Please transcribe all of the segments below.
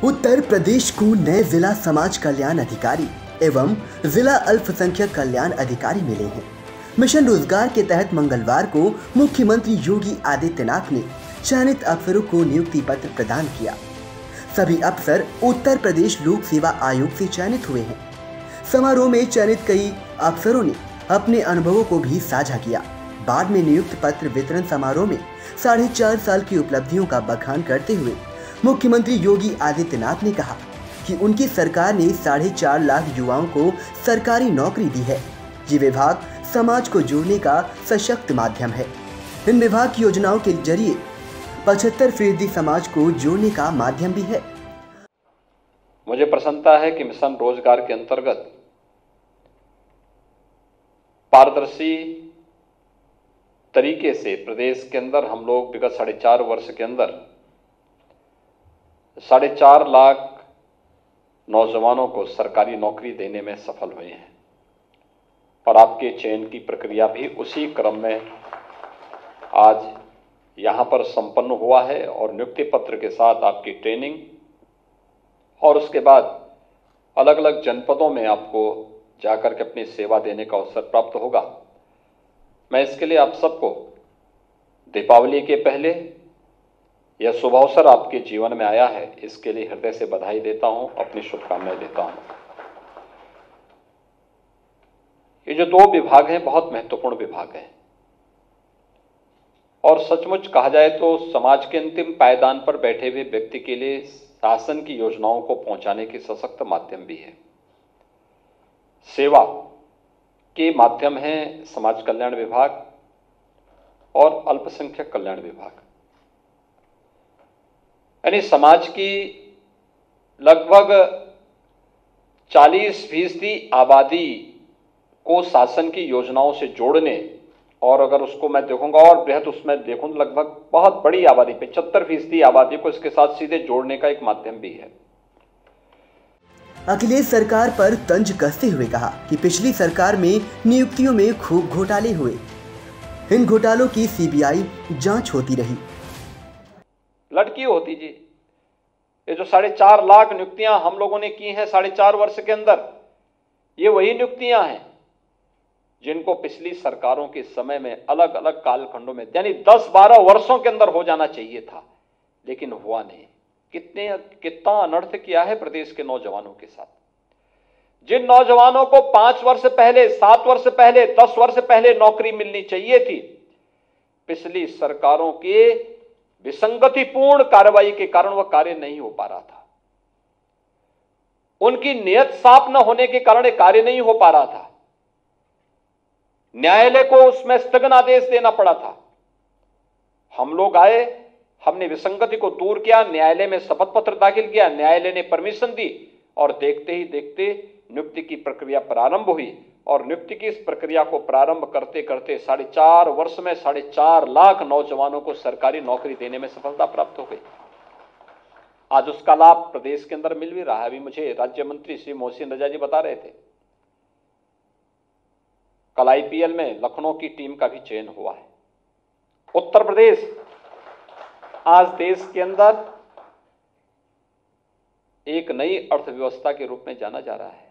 उत्तर प्रदेश को नए जिला समाज कल्याण अधिकारी एवं जिला अल्पसंख्यक कल्याण अधिकारी मिले हैं। मिशन रोजगार के तहत मंगलवार को मुख्यमंत्री योगी आदित्यनाथ ने चयनित अफसरों को नियुक्ति पत्र प्रदान किया। सभी अफसर उत्तर प्रदेश लोक सेवा आयोग से चयनित हुए हैं। समारोह में चयनित कई अफसरों ने अपने अनुभवों को भी साझा किया। बाद में नियुक्ति पत्र वितरण समारोह में 4.5 साल की उपलब्धियों का बखान करते हुए मुख्यमंत्री योगी आदित्यनाथ ने कहा कि उनकी सरकार ने 4.5 लाख युवाओं को सरकारी नौकरी दी है। ये विभाग समाज को जोड़ने का सशक्त माध्यम है। इन विभाग की योजनाओं के जरिए 75% समाज को जोड़ने का माध्यम भी है। मुझे प्रसन्नता है कि मिशन रोजगार के अंतर्गत पारदर्शी तरीके से प्रदेश के अंदर हम लोग विगत 4.5 वर्ष के अंदर 4.5 लाख नौजवानों को सरकारी नौकरी देने में सफल हुए हैं और आपके चयन की प्रक्रिया भी उसी क्रम में आज यहाँ पर संपन्न हुआ है और नियुक्ति पत्र के साथ आपकी ट्रेनिंग और उसके बाद अलग अलग जनपदों में आपको जाकर के अपनी सेवा देने का अवसर प्राप्त होगा। मैं इसके लिए आप सबको दीपावली के पहले यह शुभ अवसर आपके जीवन में आया है, इसके लिए हृदय से बधाई देता हूं, अपनी शुभकामनाएं देता हूं। ये जो 2 विभाग हैं बहुत महत्वपूर्ण विभाग हैं और सचमुच कहा जाए तो समाज के अंतिम पायदान पर बैठे हुए व्यक्ति के लिए शासन की योजनाओं को पहुंचाने के सशक्त माध्यम भी है। सेवा के माध्यम है समाज कल्याण विभाग और अल्पसंख्यक कल्याण विभाग, यानी समाज की लगभग 40% आबादी को शासन की योजनाओं से जोड़ने और अगर उसको मैं देखूंगा और बृहद उसमें देखूं तो लगभग बहुत बड़ी आबादी 75% आबादी को इसके साथ सीधे जोड़ने का एक माध्यम भी है। अखिलेश सरकार पर तंज कसते हुए कहा कि पिछली सरकार में नियुक्तियों में खूब घोटाले हुए। इन घोटालों की सीबीआई जांच होती रही। लड़की होती जी, ये जो 4.5 लाख नियुक्तियां हम लोगों ने की हैं 4.5 वर्ष के अंदर, ये वही नियुक्तियां हैं जिनको पिछली सरकारों के समय में अलग अलग कालखंडों में यानी 10-12 वर्षों के अंदर हो जाना चाहिए था, लेकिन हुआ नहीं। कितना अनर्थ किया है प्रदेश के नौजवानों के साथ। जिन नौजवानों को 5 वर्ष पहले, 7 वर्ष पहले, 10 वर्ष पहले नौकरी मिलनी चाहिए थी, पिछली सरकारों के विसंगतिपूर्ण कार्रवाई के कारण वह कार्य नहीं हो पा रहा था। उनकी नियत साफ न होने के कारण कार्य नहीं हो पा रहा था। न्यायालय को उसमें स्थगन आदेश देना पड़ा था। हम लोग आए, हमने विसंगति को दूर किया, न्यायालय में शपथ पत्र दाखिल किया, न्यायालय ने परमिशन दी और देखते ही देखते नियुक्ति की प्रक्रिया प्रारंभ हुई और नियुक्ति की इस प्रक्रिया को प्रारंभ करते करते 4.5 वर्ष में 4.5 लाख नौजवानों को सरकारी नौकरी देने में सफलता प्राप्त हो गई। आज उसका लाभ प्रदेश के अंदर मिल भी रहा है। अभी मुझे राज्य मंत्री श्री मोहसिन रजा जी बता रहे थे, कल IPL में लखनऊ की टीम का भी चयन हुआ है। उत्तर प्रदेश आज देश के अंदर एक नई अर्थव्यवस्था के रूप में जाना जा रहा है।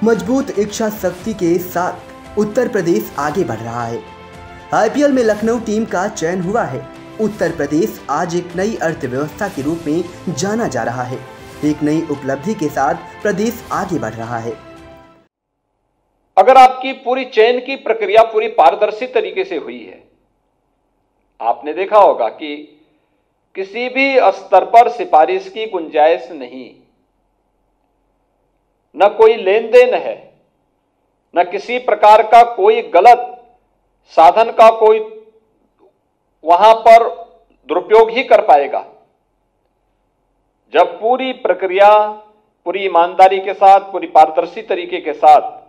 मजबूत इच्छा शक्ति के साथ उत्तर प्रदेश आगे बढ़ रहा है। IPL में लखनऊ टीम का चयन हुआ है। उत्तर प्रदेश आज एक नई अर्थव्यवस्था के रूप में जाना जा रहा है। एक नई उपलब्धि के साथ प्रदेश आगे बढ़ रहा है। अगर आपकी पूरी चयन की प्रक्रिया पूरी पारदर्शी तरीके से हुई है, आपने देखा होगा कि किसी भी स्तर पर सिफारिश की गुंजाइश नहीं, न कोई लेन देन है, न किसी प्रकार का कोई गलत साधन का कोई वहां पर दुरुपयोग ही कर पाएगा। जब पूरी प्रक्रिया पूरी ईमानदारी के साथ, पूरी पारदर्शी तरीके के साथ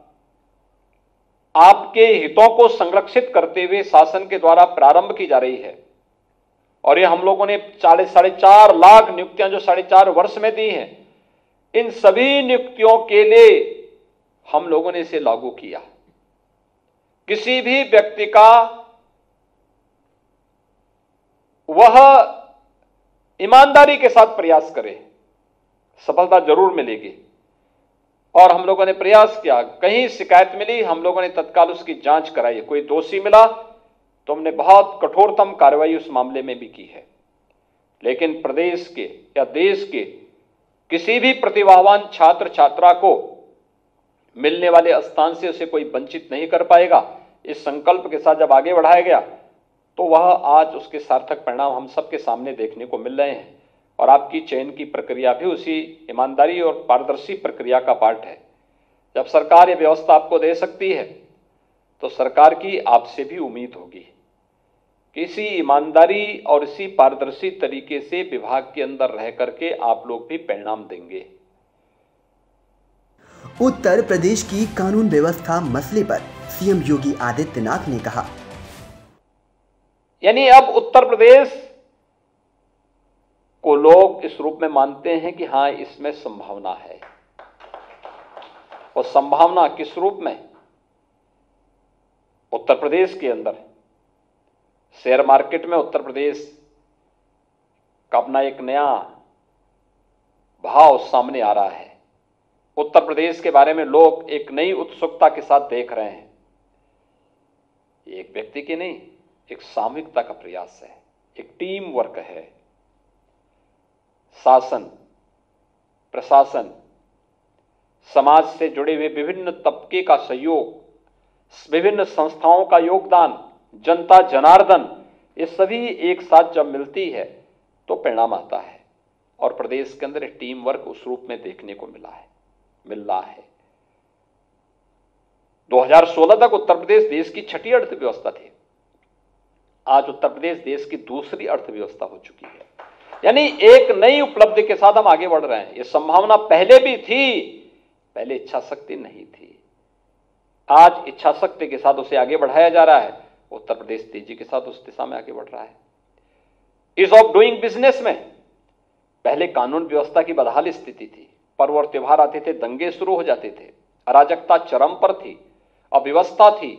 आपके हितों को संरक्षित करते हुए शासन के द्वारा प्रारंभ की जा रही है और ये हम लोगों ने 4.5 लाख नियुक्तियां जो 4.5 वर्ष में दी हैं, इन सभी नियुक्तियों के लिए हम लोगों ने इसे लागू किया। किसी भी व्यक्ति का वह ईमानदारी के साथ प्रयास करें, सफलता जरूर मिलेगी। और हम लोगों ने प्रयास किया, कहीं शिकायत मिली हम लोगों ने तत्काल उसकी जांच कराई, कोई दोषी मिला तो हमने बहुत कठोरतम कार्रवाई उस मामले में भी की है। लेकिन प्रदेश के या देश के किसी भी प्रतिभावान छात्र छात्रा को मिलने वाले स्थान से उसे कोई वंचित नहीं कर पाएगा, इस संकल्प के साथ जब आगे बढ़ाया गया तो वह आज उसके सार्थक परिणाम हम सबके सामने देखने को मिल रहे हैं। और आपकी चयन की प्रक्रिया भी उसी ईमानदारी और पारदर्शी प्रक्रिया का पार्ट है। जब सरकार ये व्यवस्था आपको दे सकती है तो सरकार की आपसे भी उम्मीद होगी कि इसी ईमानदारी और इसी पारदर्शी तरीके से विभाग के अंदर रह करके आप लोग भी परिणाम देंगे। उत्तर प्रदेश की कानून व्यवस्था मसले पर सीएम योगी आदित्यनाथ ने कहा, यानी अब उत्तर प्रदेश को लोग इस रूप में मानते हैं कि हां इसमें संभावना है। और संभावना किस रूप में? उत्तर प्रदेश के अंदर शेयर मार्केट में उत्तर प्रदेश का अपना एक नया भाव सामने आ रहा है। उत्तर प्रदेश के बारे में लोग एक नई उत्सुकता के साथ देख रहे हैं। एक व्यक्ति की नहीं, एक सामूहिकता का प्रयास है, एक टीम वर्क है। शासन, प्रशासन, समाज से जुड़े हुए विभिन्न तबके का सहयोग, विभिन्न संस्थाओं का योगदान, जनता जनार्दन, ये सभी एक साथ जब मिलती है तो परिणाम आता है। और प्रदेश के अंदर टीम वर्क उस रूप में देखने को मिल रहा है। 2016 तक उत्तर प्रदेश देश की 6ठी अर्थव्यवस्था थी। आज उत्तर प्रदेश देश की दूसरी अर्थव्यवस्था हो चुकी है। यानी एक नई उपलब्धि के साथ हम आगे बढ़ रहे हैं। यह संभावना पहले भी थी, पहले इच्छा शक्ति नहीं थी। आज इच्छा शक्ति के साथ उसे आगे बढ़ाया जा रहा है। उत्तर प्रदेश तेजी के साथ उस दिशा में आगे बढ़ रहा है। ईज ऑफ डूइंग बिजनेस में पहले कानून व्यवस्था की बदहाल स्थिति थी। पर्व और त्योहार आते थे, दंगे शुरू हो जाते थे, अराजकता चरम पर थी, अव्यवस्था थी,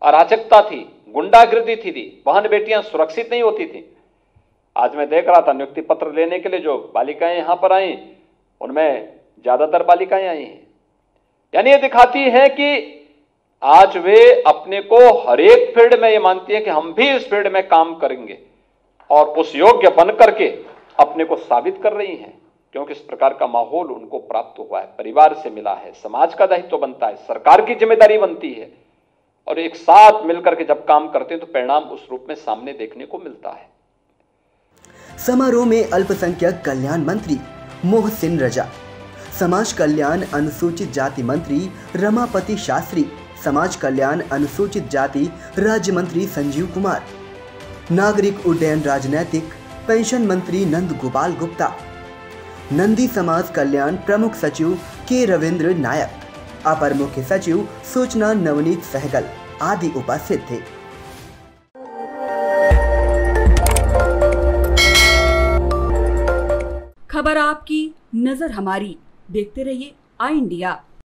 अराजकता थी, गुंडागिर्दी थी, बहन बेटियां सुरक्षित नहीं होती थी। आज मैं देख रहा था नियुक्ति पत्र लेने के लिए जो बालिकाएं यहां पर आई, उनमें ज्यादातर बालिकाएं आई हैं। यानी ये दिखाती है कि आज वे अपने को हर एक फील्ड में ये मानती है कि हम भी इस फील्ड में काम करेंगे और उस योग्य बन करके अपने को साबित कर रही हैं। क्योंकि इस प्रकार का माहौल उनको प्राप्त हुआ है, परिवार से मिला है, समाज का दायित्व बनता है, सरकार की जिम्मेदारी बनती है। और एक साथ मिलकर के जब काम करते हैं तो परिणाम उस रूप में सामने देखने को मिलता है। समारोह में अल्पसंख्यक कल्याण मंत्री मोहसिन रजा, समाज कल्याण अनुसूचित जाति मंत्री रमापति शास्त्री, समाज कल्याण अनुसूचित जाति राज्य मंत्री संजीव कुमार, नागरिक उड्डयन राजनैतिक पेंशन मंत्री नंद गोपाल गुप्ता, नंदी समाज कल्याण प्रमुख सचिव के रविंद्र नायक, अपर मुख्य सचिव सूचना नवनीत सहगल आदि उपस्थित थे। खबर आपकी, नजर हमारी। देखते रहिए आई इंडिया।